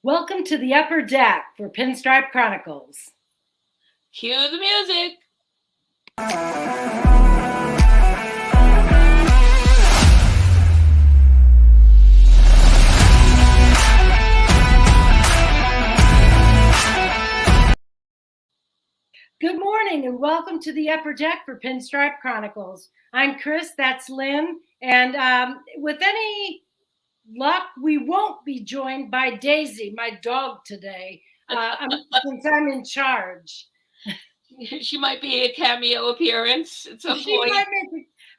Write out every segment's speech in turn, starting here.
Welcome to the upper deck for Pinstripe Chronicles. Cue the music. Good morning and welcome to the upper deck for Pinstripe Chronicles. I'm Chris, that's Lynn, and with any luck, we won't be joined by Daisy, my dog, today, since I'm in charge. She might be a cameo appearance at some point.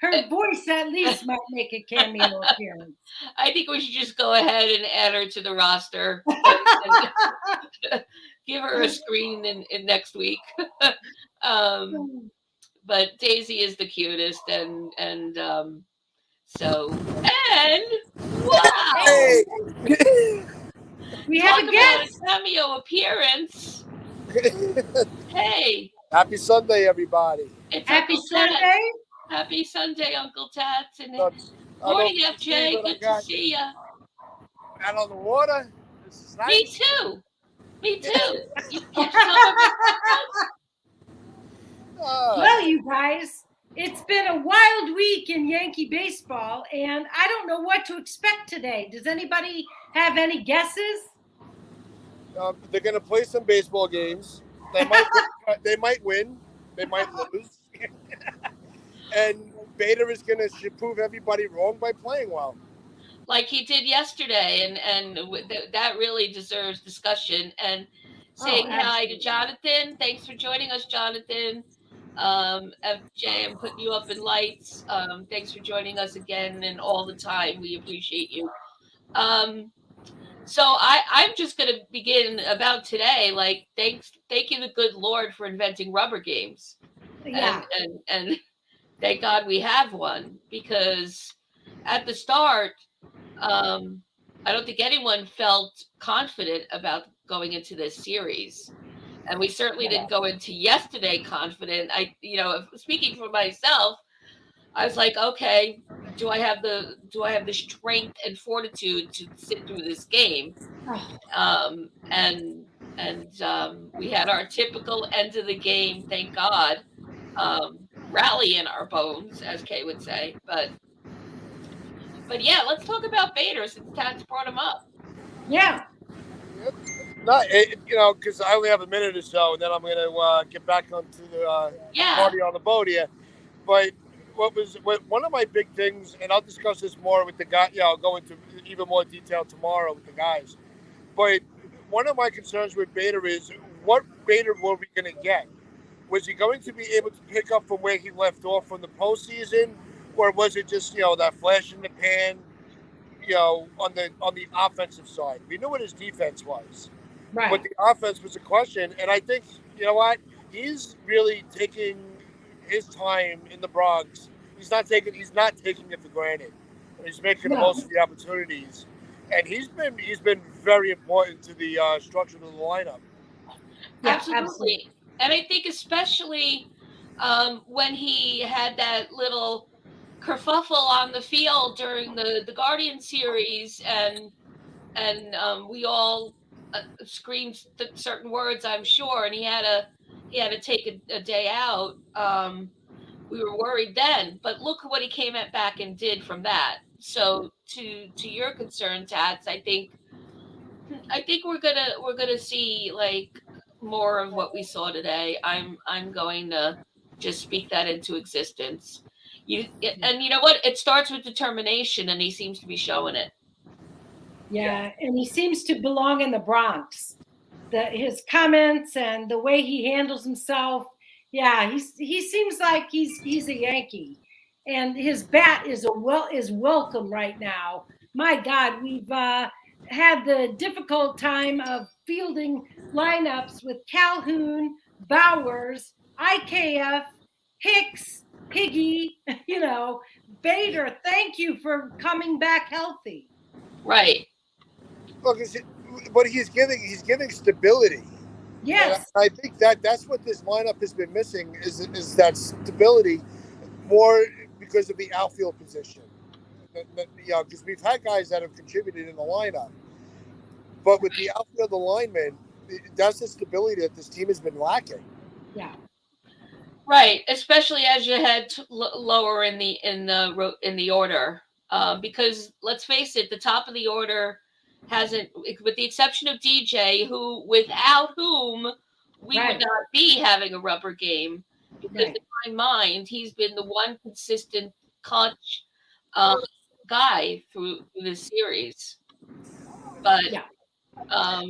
Her voice at least might make a cameo appearance. I think we should just go ahead and add her to the roster. Give her a screen in next week. But Daisy is the cutest, and wow, Hey. We have a guest. A cameo appearance. Hey, Happy Sunday, everybody. It's Happy Uncle Sunday. Tats. Happy Sunday, Uncle Tats. And morning, FJ. Good to see you. Out on the water. This is nice. Me too. You catch some of it? Well, you guys, it's been a wild week in Yankee baseball, and I don't know what to expect today. Does anybody have any guesses? They're going to play some baseball games. They might win. They might lose. And Bader is going to prove everybody wrong by playing well. Like he did yesterday, and that really deserves discussion. And saying hi to Jonathan. Thanks for joining us, Jonathan. FJ, I'm putting you up in lights. Thanks for joining us again and all the time. We appreciate you. So I'm just going to begin about today. Like, thank you, the good Lord, for inventing rubber games. Yeah. And thank God we have one, because at the start, I don't think anyone felt confident about going into this series. And we certainly didn't go into yesterday confident. Speaking for myself, I was like, okay, do I have the strength and fortitude to sit through this game? We had our typical end of the game, thank God, rally in our bones, as Kay would say. But yeah, let's talk about Bader since Tats brought him up. Yeah. Because I only have a minute or so, and then I'm going to get back onto the party on the boat here. But one of my big things, and I'll discuss this more with the guy. I'll go into even more detail tomorrow with the guys. But one of my concerns with Bader is, what Bader were we going to get? Was he going to be able to pick up from where he left off from the postseason, or was it just that flash in the pan? On the offensive side, we knew what his defense was, right, but the offense was a question. And I think he's really taking his time in the Bronx. He's not taking it for granted. He's making the most of the opportunities, and he's been very important to the structure of the lineup. Yeah, absolutely. And I think especially when he had that little kerfuffle on the field during the Guardian series, and we all screamed certain words, I'm sure, and he had to take a day out. We were worried then, but look what he came back and did from that. So to your concern, Tats, I think we're gonna see like more of what we saw today. I'm going to just speak that into existence. And you know what? It starts with determination, and he seems to be showing it. Yeah, and he seems to belong in the Bronx. His comments and the way he handles himself. Yeah, he seems like he's a Yankee, and his bat is welcome right now. My God, we've had the difficult time of fielding lineups with Calhoun, Bowers, IKF, Hicks, Piggy, Bader. Thank you for coming back healthy. Right. Look, but he's giving stability. Yes. And I think that's what this lineup has been missing is that stability, more because of the outfield position. Because we've had guys that have contributed in the lineup. But with the outfield linemen, that's the stability that this team has been lacking. Yeah. Right, especially as you head lower in the order, because let's face it, the top of the order hasn't, with the exception of DJ, who without whom we would not be having a rubber game. Because in my mind, he's been the one consistent clutch guy through this series. But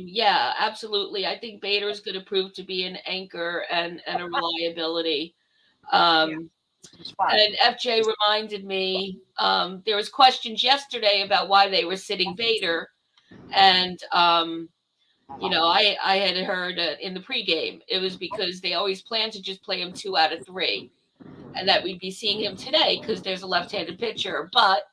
yeah, absolutely. I think Bader's going to prove to be an anchor and a reliability. And FJ reminded me, there was questions yesterday about why they were sitting Bader. And, I had heard in the pregame, it was because they always plan to just play him 2 out of 3. And that we'd be seeing him today because there's a left-handed pitcher. But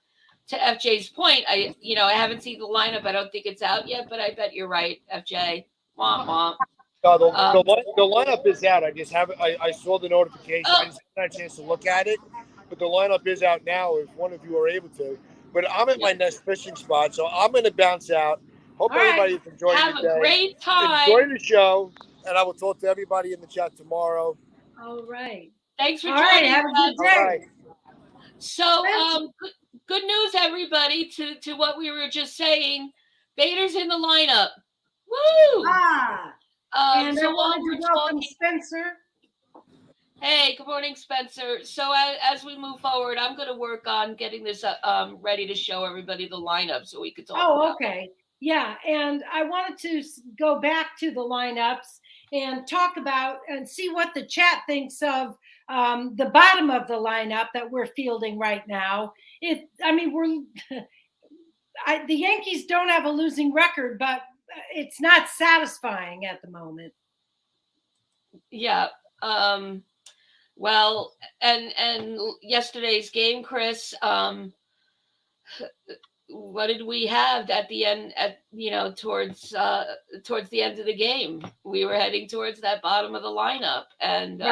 to FJ's point, I haven't seen the lineup. I don't think it's out yet, but I bet you're right, FJ. Womp womp. No, the lineup is out. I just haven't. I saw the notification. I just haven't had a chance to look at it. But the lineup is out now. If one of you are able to. But I'm at my next fishing spot, so I'm going to bounce out. Hope everybody's enjoying the day. Have a great time. Enjoy the show, and I will talk to everybody in the chat tomorrow. All right. Thanks for joining us. Have a good day. Right. So, good news, everybody, to what we were just saying. Bader's in the lineup. Woo! And so I wanted to welcome Spencer. Hey, good morning, Spencer. So as we move forward, I'm going to work on getting this ready to show everybody the lineup so we could talk about okay. Yeah, and I wanted to go back to the lineups and talk about and see what the chat thinks of the bottom of the lineup that we're fielding right now. The Yankees don't have a losing record, but it's not satisfying at the moment. Yeah. Well, and yesterday's game, Chris, what did we have at the end towards the end of the game? We were heading towards that bottom of the lineup, and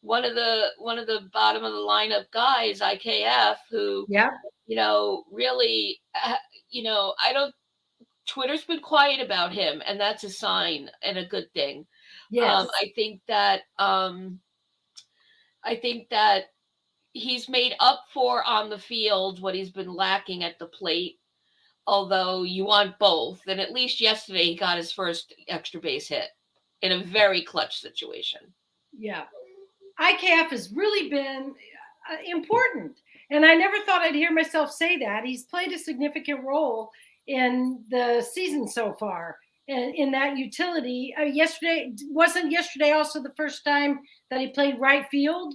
one of the bottom of the lineup guys, IKF, who really Twitter's been quiet about him, and that's a sign and a good thing. Yes. I think that he's made up for on the field what he's been lacking at the plate, although you want both. And at least yesterday he got his first extra base hit in a very clutch situation. Yeah. IKF has really been important. And I never thought I'd hear myself say that. He's played a significant role in the season so far and in that utility. Wasn't yesterday also the first time that he played right field?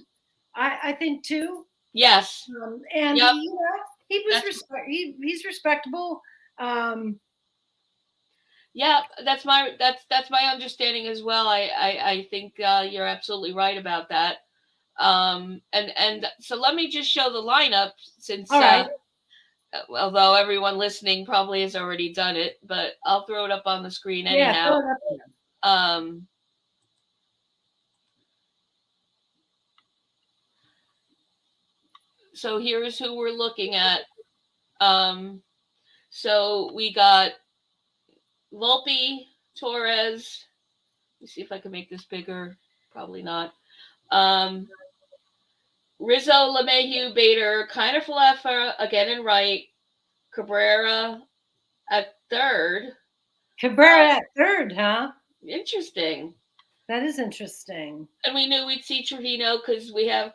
I think too. Yes. And he was he's respectable. Yeah, that's my understanding as well. I think you're absolutely right about that. And so let me just show the lineup since although everyone listening probably has already done it, but I'll throw it up on the screen anyhow. So here's who we're looking at. So we got Volpe, Torres. Let me see if I can make this bigger. Probably not. Rizzo, LeMahieu, Bader, Kiner-Falefa again in right. Cabrera at third. Cabrera at third, huh? Interesting. That is interesting. And we knew we'd see Trevino because we have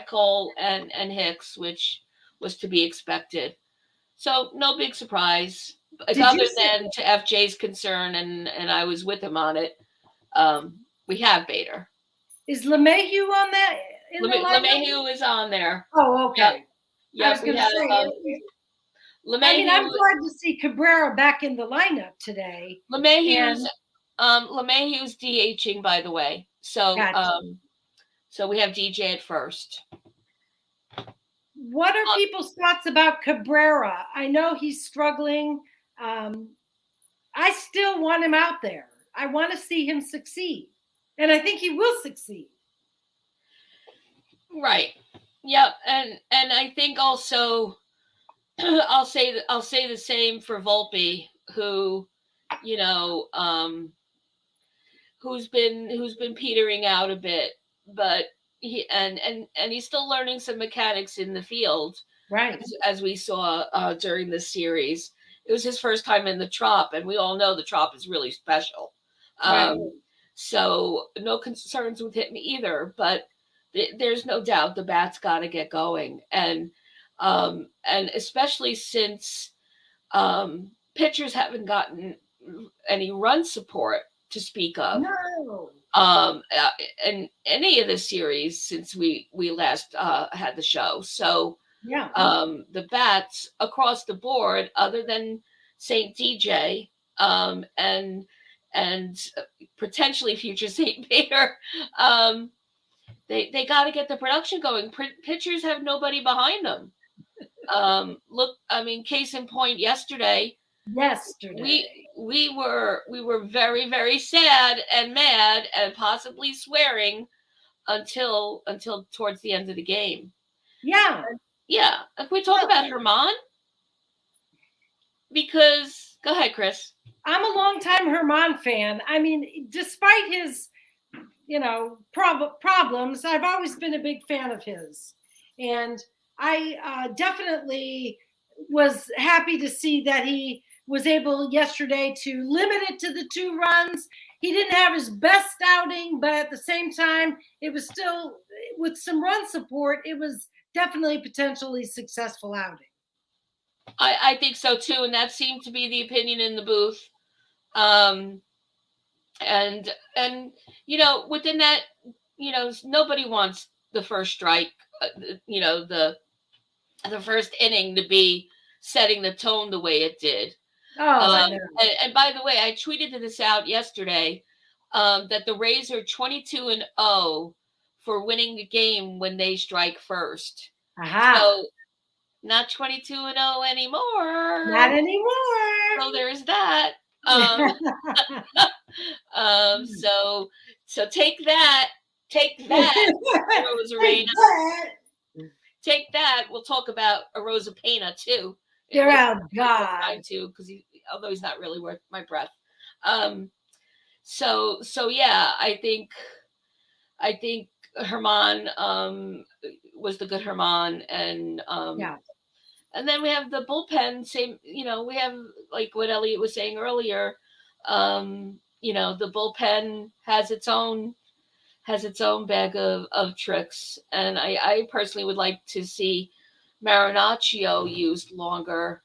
Cole and Hicks, which was to be expected. So no big surprise, other than to FJ's concern, and I was with him on it. We have Bader. Is LeMahieu on that? LeMahieu is on there. Oh, okay. Yep. I was going to say. I'm glad to see Cabrera back in the lineup today. LeMahieu's DHing, by the way. So so we have DJ at first. What are people's thoughts about Cabrera? I know he's struggling. I still want him out there. I want to see him succeed. And I think he will succeed. Right. Yep. And I think also I'll say the same for Volpe, who, you know, who's been petering out a bit, but he's still learning some mechanics in the field, right? As we saw during the series. It was his first time in the Trop, and we all know the Trop is really special. Right. So no concerns with him either, but there's no doubt the bat's got to get going, and especially since pitchers haven't gotten any run support to speak of. No. In any of the series since we last had the show. So yeah, the bats across the board, other than St. DJ and potentially future St. Peter, they got to get the production going. Pitchers have nobody behind them. Look, I mean, case in point, yesterday we were very, very sad and mad and possibly swearing until towards the end of the game. Yeah. If we talk about Germán, because go ahead, Chris. I'm a longtime Germán fan. I mean, despite his, problems, I've always been a big fan of his, and I definitely was happy to see that he was able yesterday to limit it to the 2 runs. He didn't have his best outing, but at the same time, it was still, with some run support, it was definitely a potentially successful outing. I think so too, and that seemed to be the opinion in the booth. And within that, nobody wants the first strike, the first inning to be setting the tone the way it did. And by the way, I tweeted this out yesterday, that the Rays are 22-0 for winning the game when they strike first. So not 22-0 anymore. Not anymore. So there's that. So take that, Rosarena. Take that. We'll talk about Rosa Pena too. Oh God. Too, because although he's not really worth my breath. So yeah, I think Germán was the good Germán, and and then we have the bullpen. Same, we have, like what Elliot was saying earlier. The bullpen has its own bag of tricks, and I personally would like to see Marinaccio used longer,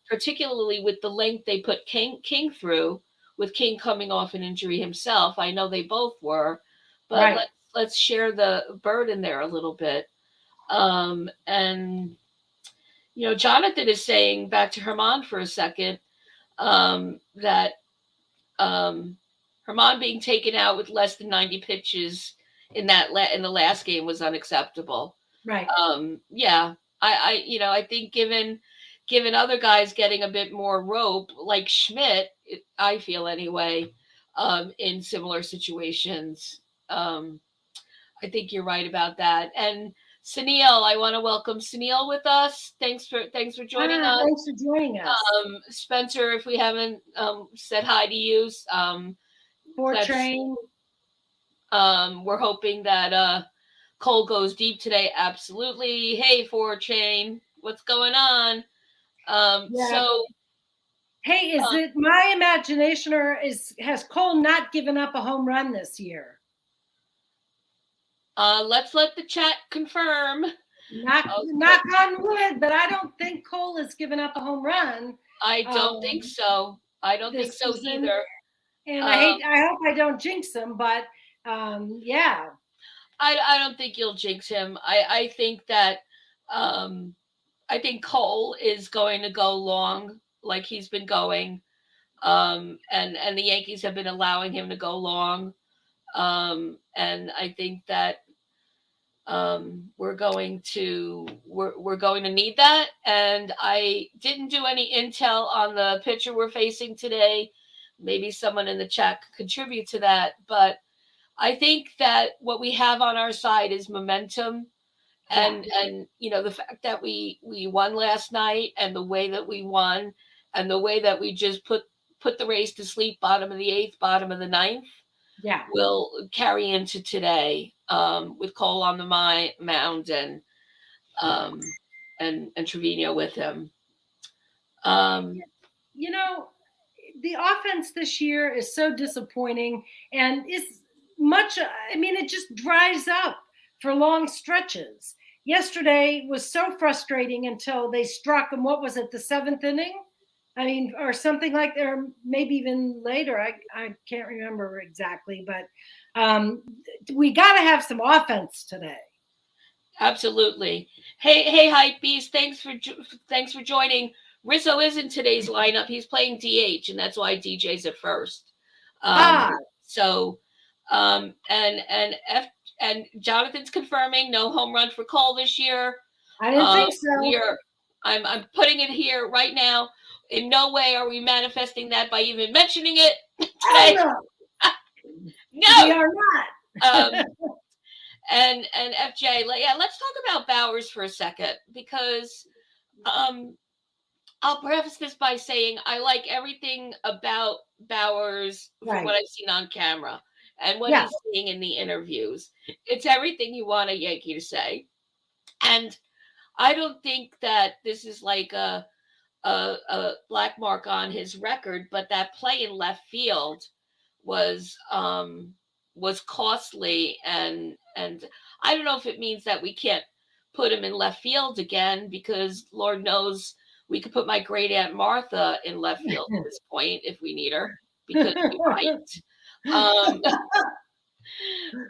particularly with the length they put King through, with King coming off an injury himself. I know they both were, but let's share the burden there a little bit. And Jonathan is saying, back to Germán for a second, that Germán being taken out with less than 90 pitches in the last game was unacceptable. Right. I think given other guys getting a bit more rope, like Schmidt, I feel anyway, in similar situations, I think you're right about that. And Sunil, I want to welcome Sunil with us. Thanks for joining us. Thanks for joining us. Spencer, if we haven't said hi to you, Train. We're hoping that Cole goes deep today. Absolutely. Hey, 4Chain, what's going on? So, hey, is it my imagination, or has Cole not given up a home run this year? Let's let the chat confirm. Knock on wood, but I don't think Cole has given up a home run. I don't think so. I don't think so either. And I hope I don't jinx him, but yeah. I don't think you'll jinx him. I think that I think Cole is going to go long like he's been going. And the Yankees have been allowing him to go long. And I think that we're going to need that. And I didn't do any intel on the pitcher we're facing today. Maybe someone in the chat could contribute to that, but I think that what we have on our side is momentum, and the fact that we won last night, and the way that we won, and the way that we just put the Rays to sleep, bottom of the 8th, bottom of the 9th, will carry into today, with Cole on the mound and Trevino with him. You know, the offense this year is so disappointing, and it's much. I mean, it just dries up for long stretches. Yesterday was so frustrating until they struck, and what was it, the 7th inning? I mean, or something like that, or maybe even later. I can't remember exactly, but we got to have some offense today. Absolutely. Hey, Hype Beast, thanks for joining. Rizzo is in today's lineup. He's playing DH, and that's why DJ's at first. So, and Jonathan's confirming no home run for Cole this year. I didn't think so. I'm putting it here right now. In no way are we manifesting that by even mentioning it today. No, we are not. And FJ, let's talk about Bowers for a second, because I'll preface this by saying I like everything about Bowers from what I've seen on camera and what he's saying in the interviews. It's everything you want a Yankee to say. And I don't think that this is like a black mark on his record, but that play in left field was costly, and I don't know if it means that we can't put him in left field again, because Lord knows we could put my great Aunt Martha in left field at this point if we need her, because we might.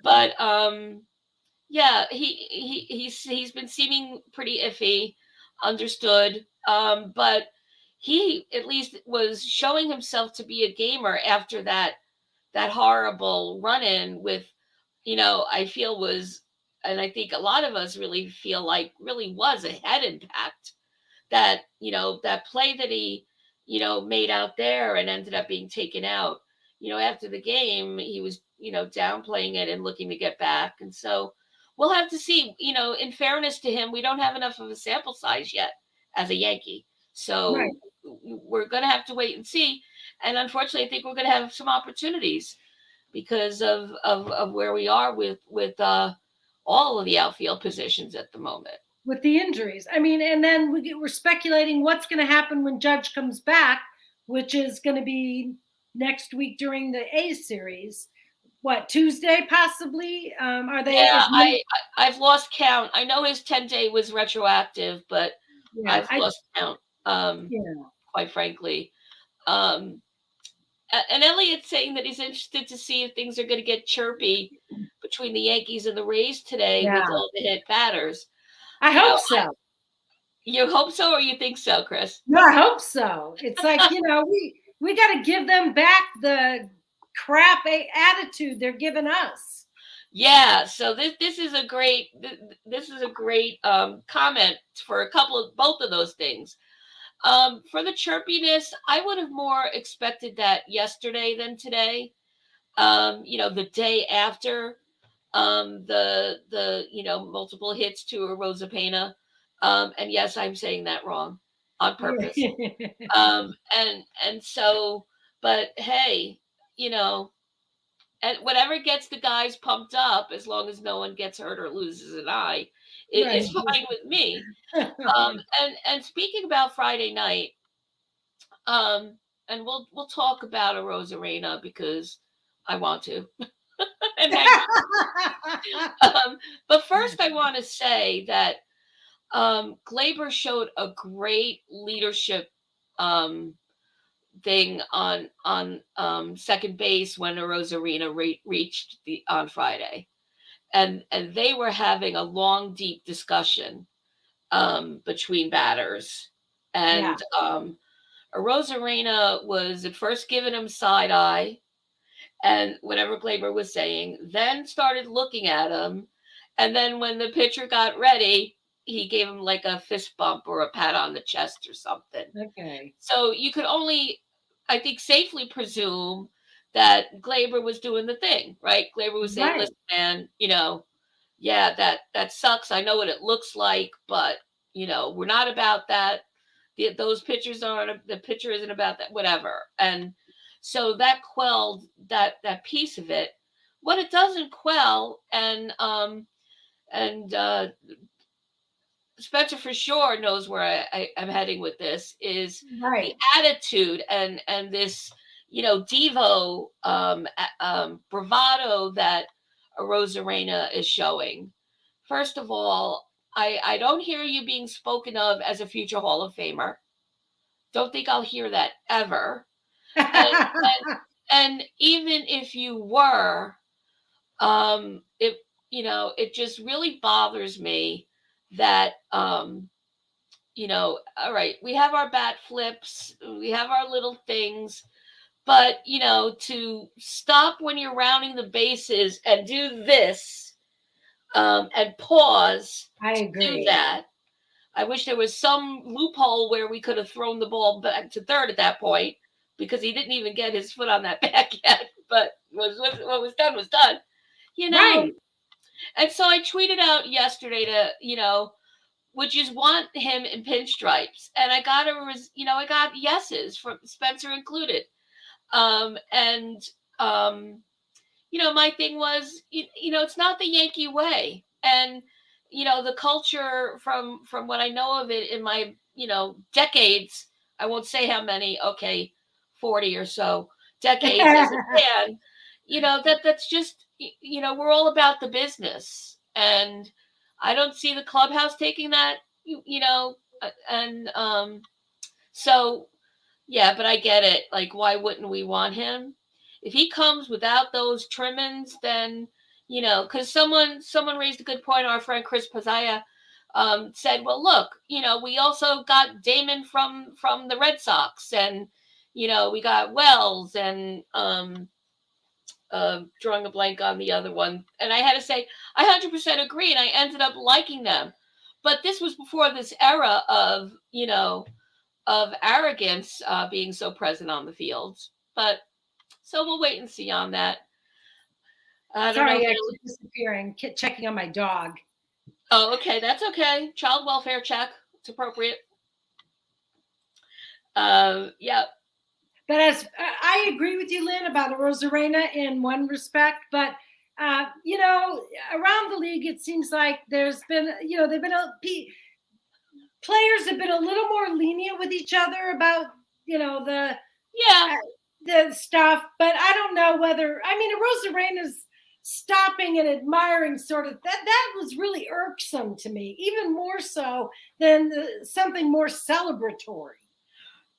But yeah, he's been seeming pretty iffy. Understood. But he at least was showing himself to be a gamer after that horrible run-in with, I feel was, and I think a lot of us really feel like really was a head impact. That, that play that he, made out there and ended up being taken out, after the game, he was, downplaying it and looking to get back. And so we'll have to see, in fairness to him, we don't have enough of a sample size yet as a Yankee. So we're going to have to wait and see. And unfortunately, I think we're going to have some opportunities because of where we are with all of the outfield positions at the moment. With the injuries. I mean, and then we're speculating what's going to happen when Judge comes back, which is going to be next week during the A's series. What, Tuesday possibly? Are they? Yeah, I've lost count. I know his 10-day was retroactive, but I've lost count. Quite frankly. And Elliot's saying that he's interested to see if things are going to get chirpy between the Yankees and the Rays today with all the hit batters. I hope so. You hope so, or you think so, Chris? No, I hope so. It's like, we got to give them back the crap attitude they're giving us. Yeah. So this is a great comment for both of those things. For the chirpiness, I would have more expected that yesterday than today. The day after the multiple hits to a Rosapena. And yes, I'm saying that wrong on purpose. And so, but hey, and whatever gets the guys pumped up, as long as no one gets hurt or loses an eye, it's fine with me. And speaking about Friday night, and we'll talk about a Rosarena because I want to. But first, I want to say that Gleyber showed a great leadership thing on second base when Rosarena reached on Friday, and they were having a long, deep discussion between batters, and Rosarena was at first giving him side eye, and whatever Gleyber was saying, then started looking at him, and then when the pitcher got ready, he gave him like a fist bump or a pat on the chest or something. Okay. So you could only, I think, safely presume that Gleyber was doing the thing, right? Gleyber was saying, listen, man, that sucks. I know what it looks like, but, we're not about that. those pictures aren't, the picture isn't about that, whatever. And so that quelled that piece of it. What it doesn't quell, and Spencer for sure knows where I'm heading with this, is the attitude and this, Devo bravado that Rosarena is showing. First of all, I don't hear you being spoken of as a future Hall of Famer. Don't think I'll hear that ever. And even if you were, it just really bothers me that, all right, we have our bat flips, we have our little things, but, to stop when you're rounding the bases and do this, and pause. I agree. To do that. I wish there was some loophole where we could have thrown the ball back to third at that point, because he didn't even get his foot on that back yet. But what was done was done, Right. And so I tweeted out yesterday to, would you want him in pinstripes? And I got I got yeses, from Spencer included. My thing was, it's not the Yankee way. And, the culture from what I know of it in my, decades, I won't say how many, okay, 40 or so decades as a fan, that's just, we're all about the business. And I don't see the clubhouse taking that, so, yeah, but I get it. Like, why wouldn't we want him? If he comes without those trimmings, then, because someone raised a good point. Our friend Chris Pazaya said, well, look, we also got Damon from the Red Sox, and, we got Wells, and drawing a blank on the other one. And I had to say, I 100% agree, and I ended up liking them. But this was before this era of, of arrogance being so present on the field. But so we'll wait and see on that. Sorry, I keep disappearing, checking on my dog. Oh, okay. That's okay. Child welfare check. It's appropriate. Yeah. But as I agree with you, Lynn, about Rosarena in one respect, but around the league, it seems like there's been, they've been players have been a little more lenient with each other about, the stuff. But I don't know whether, Rosarena's stopping and admiring sort of that was really irksome to me, even more so than something more celebratory.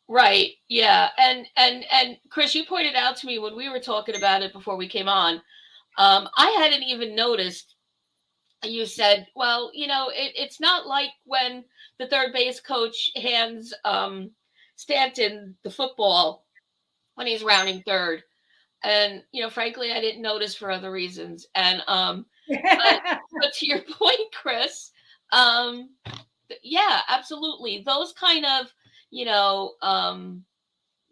Right. Yeah. And Chris, you pointed out to me when we were talking about it before we came on, I hadn't even noticed. You said, well, it's not like when the third base coach hands Stanton the football when he's rounding third. And, frankly, I didn't notice for other reasons. And but to your point, Chris, yeah, absolutely. Those kind of,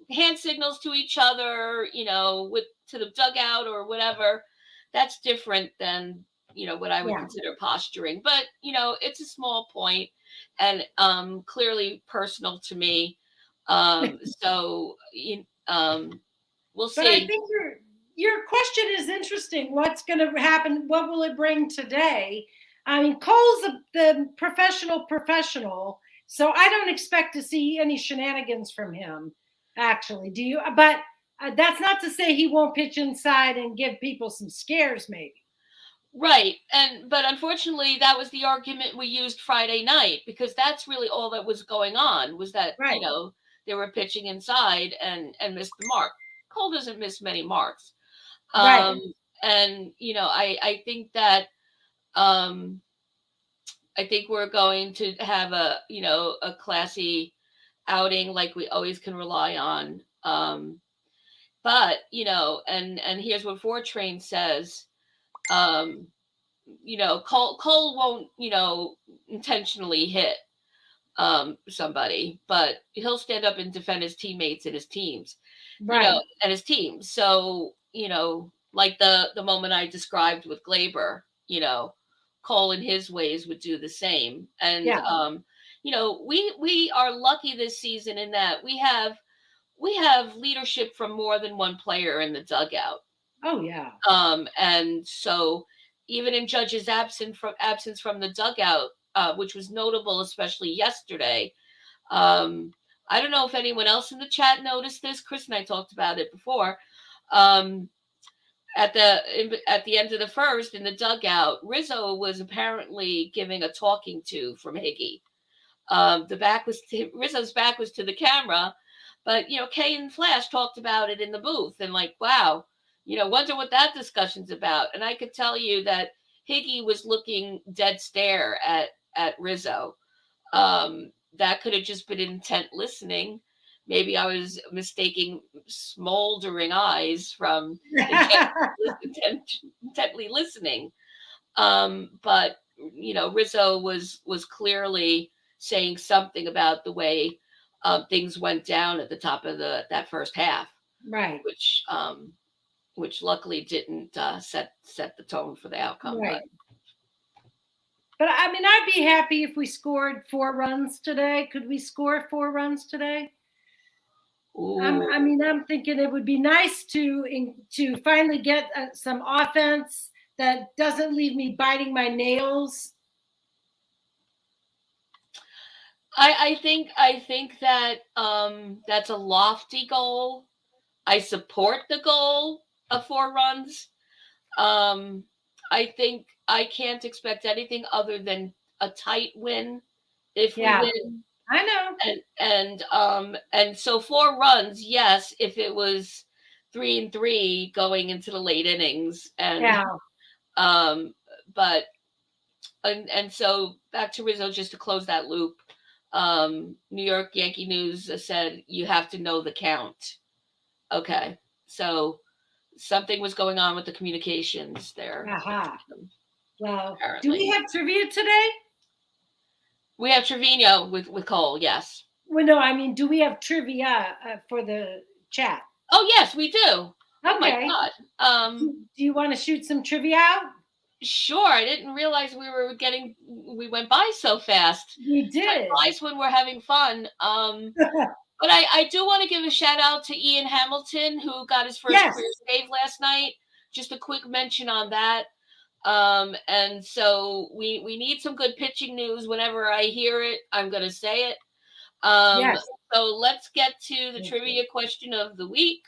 hand signals to each other, to the dugout or whatever, that's different than, what I would consider posturing. But, it's a small point and clearly personal to me. So, we'll see. But I think your question is interesting. What's going to happen? What will it bring today? I mean, Cole's the professional, so I don't expect to see any shenanigans from him, actually. Do you? But that's not to say he won't pitch inside and give people some scares, maybe. Right. But unfortunately, that was the argument we used Friday night, because that's really all that was going on, was that, they were pitching inside and missed the mark. Cole doesn't miss many marks. Right. And, I think that, I think we're going to have a classy outing like we always can rely on. But, and here's what Fortrain says, Cole won't, intentionally hit somebody, but he'll stand up and defend his teammates and his teams, and his team. So, like the moment I described with Glaber, Cole in his ways would do the same. And, we are lucky this season in that we have leadership from more than one player in the dugout. Oh yeah. And so even in Judge's absence from the dugout, which was notable, especially yesterday. I don't know if anyone else in the chat noticed this. Chris and I talked about it before. At the end of the first in the dugout, Rizzo was apparently giving a talking to from Higgy. Rizzo's back was to the camera, but Kay and Flash talked about it in the booth, and like, wow, wonder what that discussion's about. And I could tell you that Higgy was looking dead stare at Rizzo. That could have just been intent listening. Maybe I was mistaking smoldering eyes from intently listening. But Rizzo was clearly saying something about the way things went down at the top of that first half, right? Which luckily didn't set the tone for the outcome. Right. But I mean, I'd be happy if we scored 4 runs today. Could we score 4 runs today? I'm thinking it would be nice to finally get some offense that doesn't leave me biting my nails. I think that that's a lofty goal. I support the goal of 4 runs. I think I can't expect anything other than a tight win if we win. I know. And so 4 runs, yes, if it was 3-3 going into the late innings. But so back to Rizzo, just to close that loop. New York Yankee News said you have to know the count. Okay, so something was going on with the communications there. Well, apparently. Do we have trivia today? We have Trevino with Cole, yes. Well, no, I mean, do we have trivia for the chat? Oh, yes, we do. Okay. Oh, my God. Do you want to shoot some trivia out? Sure. I didn't realize we went by so fast. We did. Time flies when we're having fun. But I do want to give a shout out to Ian Hamilton, who got his first career save last night. Just a quick mention on that. And so we need some good pitching news. Whenever I hear it, I'm going to say it. So let's get to the trivia question of the week.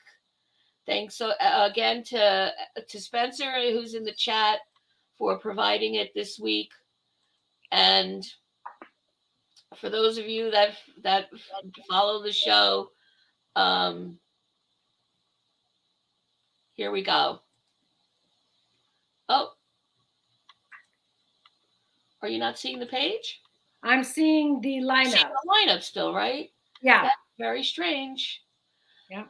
Thanks again to Spencer, who's in the chat, for providing it this week. And for those of you that follow the show, here we go. Oh, are you not seeing the page? I'm seeing the lineup. Seeing the lineup still, right? Yeah. That's very strange. Yeah.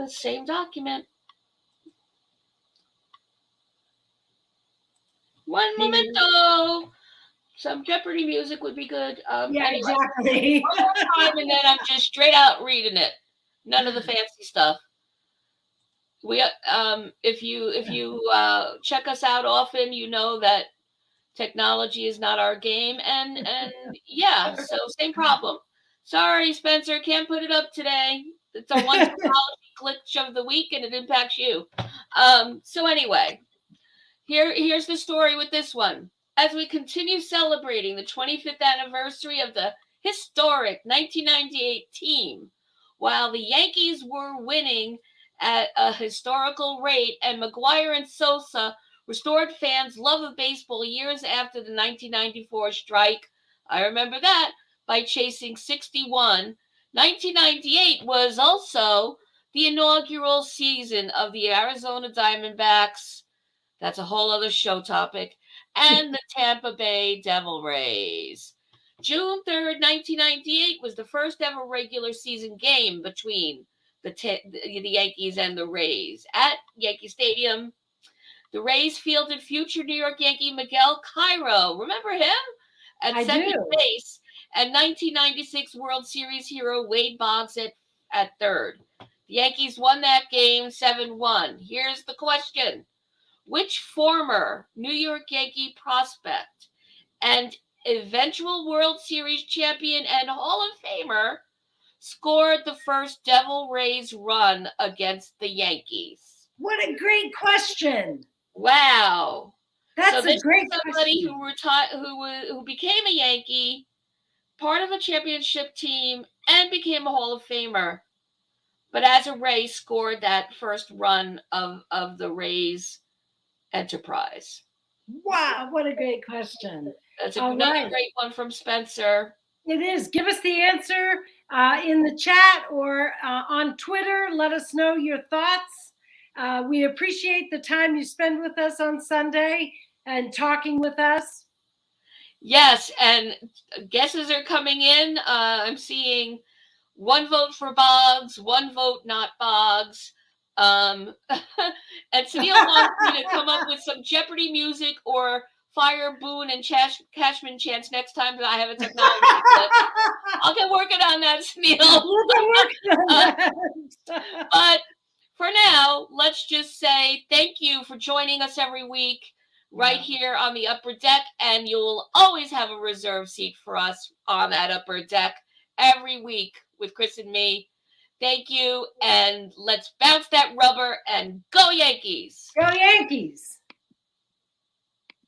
Same document. One momento. Some Jeopardy music would be good. Anyway, exactly. One more time, and then I'm just straight out reading it. None of the fancy stuff. We if you check us out often, you know that technology is not our game, and yeah, so same problem. Sorry, Spencer, can't put it up today. It's a one technology glitch of the week, and it impacts you. So anyway, here's the story with this one. As we continue celebrating the 25th anniversary of the historic 1998 team, while the Yankees were winning at a historical rate and McGuire and Sosa restored fans' love of baseball years after the 1994 strike, I remember that, by chasing 61. 1998 was also the inaugural season of the Arizona Diamondbacks. That's a whole other show topic. And the Tampa Bay Devil Rays. June 3rd, 1998 was the first ever regular season game between the Yankees and the Rays. At Yankee Stadium, the Rays fielded future New York Yankee Miguel Cairo. Remember him? At second base. And 1996 World Series hero Wade Boggs at third. The Yankees won that game 7-1. Here's the question. Which former New York Yankee prospect and eventual World Series champion and Hall of Famer, scored the first Devil Rays run against the Yankees? What a great question. Wow. That's so a great somebody question. who became a Yankee, part of a championship team, and became a Hall of Famer. But as a Ray, scored that first run of the Rays enterprise. Wow, what a great question. That's another great one from Spencer. It is. Give us the answer in the chat or on Twitter. Let us know your thoughts. We appreciate the time you spend with us on Sunday and talking with us. Yes, and guesses are coming in. I'm seeing 1 vote for Boggs, 1 vote not Boggs. And Sunil wants me to come up with some Jeopardy music or Fire, Boone, and Cashman chants next time that I have a technology glitch. I'll get working on that, Sunil. We'll get working on that. But for now, let's just say thank you for joining us every week right here on the upper deck, and you'll always have a reserve seat for us on that upper deck every week with Chris and me. Thank you, and let's bounce that rubber and go Yankees! Go Yankees!